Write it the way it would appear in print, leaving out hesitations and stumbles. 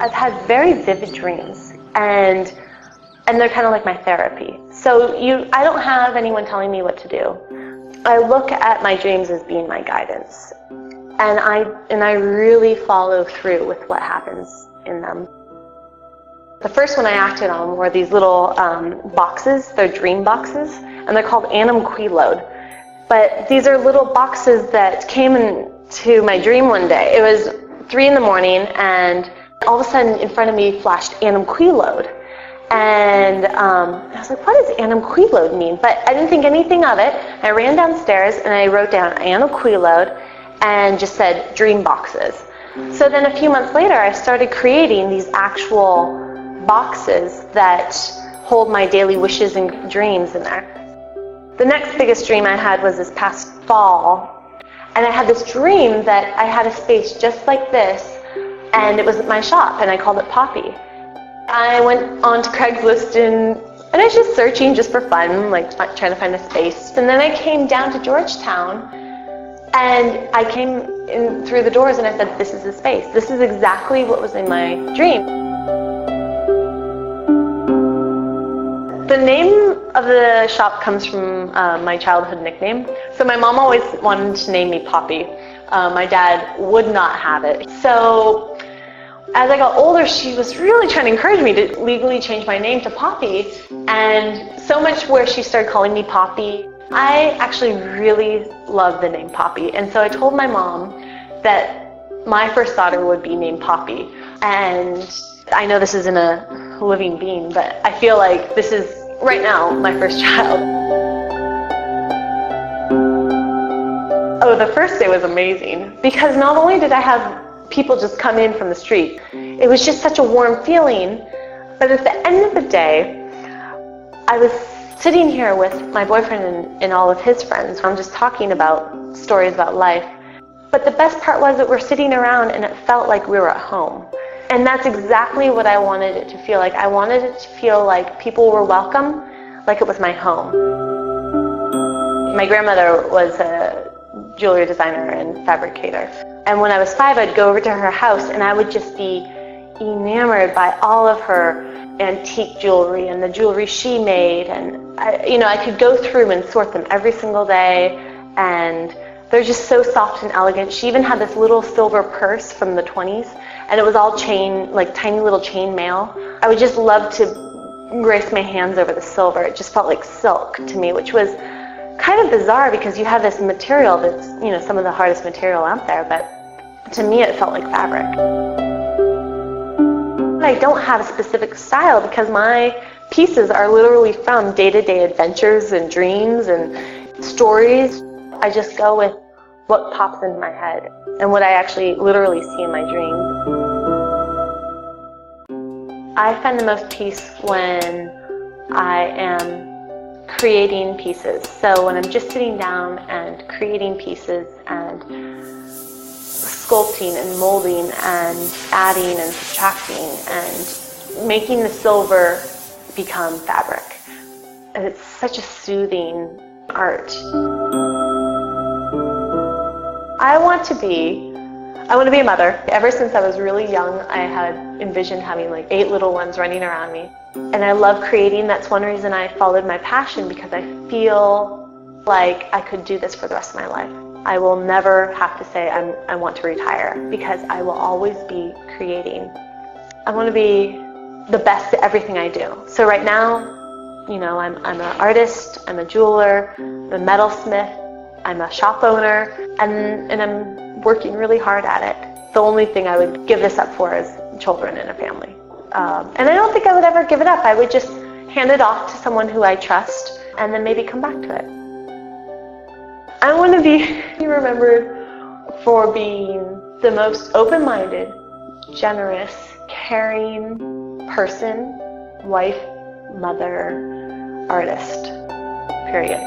I've had very vivid dreams, and they're kind of like my therapy. So I don't have anyone telling me what to do. I look at my dreams as being my guidance, and I really follow through with what happens in them. The first one I acted on were these little boxes. They're dream boxes, and they're called Annam Queelode. But these are little boxes that came into my dream one day. It was 3 in the morning, and all of a sudden in front of me flashed Annam Queelode. And I was like, what does Annam Queelode mean? But I didn't think anything of it. I ran downstairs and I wrote down Annam Queelode and just said dream boxes. So then a few months later, I started creating these actual boxes that hold my daily wishes and dreams in there. The next biggest dream I had was this past fall, and I had this dream that I had a space just like this, and it was my shop, and I called it Poppy. I went on to Craigslist and I was just searching just for fun, like trying to find a space. And then I came down to Georgetown, and I came in through the doors and I said, this is the space. This is exactly what was in my dream. The name of the shop comes from my childhood nickname. So my mom always wanted to name me Poppy. My dad would not have it. So as I got older, she was really trying to encourage me to legally change my name to Poppy. And so much where she started calling me Poppy. I actually really love the name Poppy. And so I told my mom that my first daughter would be named Poppy. And I know this isn't a living being, but I feel like this is, right now, my first child. Oh, the first day was amazing, because not only did I have people just come in from the street, it was just such a warm feeling, but at the end of the day, I was sitting here with my boyfriend and all of his friends. I'm just talking about stories about life. But the best part was that we're sitting around and it felt like we were at home. And that's exactly what I wanted it to feel like. I wanted it to feel like people were welcome, like it was my home. My grandmother was a jewelry designer and fabricator. And when I was 5, I'd go over to her house and I would just be enamored by all of her antique jewelry and the jewelry she made. And I could go through and sort them every single day, and they're just so soft and elegant. She even had this little silver purse from the 20s, and it was all chain, like tiny little chain mail. I would just love to grace my hands over the silver. It just felt like silk to me, which was kind of bizarre because you have this material that's, some of the hardest material out there, but to me it felt like fabric. I don't have a specific style because my pieces are literally from day-to-day adventures and dreams and stories. I just go with what pops into my head and what I actually literally see in my dreams. I find the most peace when I am creating pieces. So when I'm just sitting down and creating pieces and sculpting and molding and adding and subtracting and making the silver become fabric. And it's such a soothing art. I want to be a mother. Ever since I was really young, I had envisioned having like 8 little ones running around me. And I love creating. That's one reason I followed my passion, because I feel like I could do this for the rest of my life. I will never have to say I want to retire, because I will always be creating. I want to be the best at everything I do. So right now, I'm an artist, I'm a jeweler, I'm a metalsmith, I'm a shop owner, and I'm working really hard at it. The only thing I would give this up for is children and a family. And I don't think I would ever give it up. I would just hand it off to someone who I trust and then maybe come back to it. I want to be remembered for being the most open-minded, generous, caring person, wife, mother, artist, period.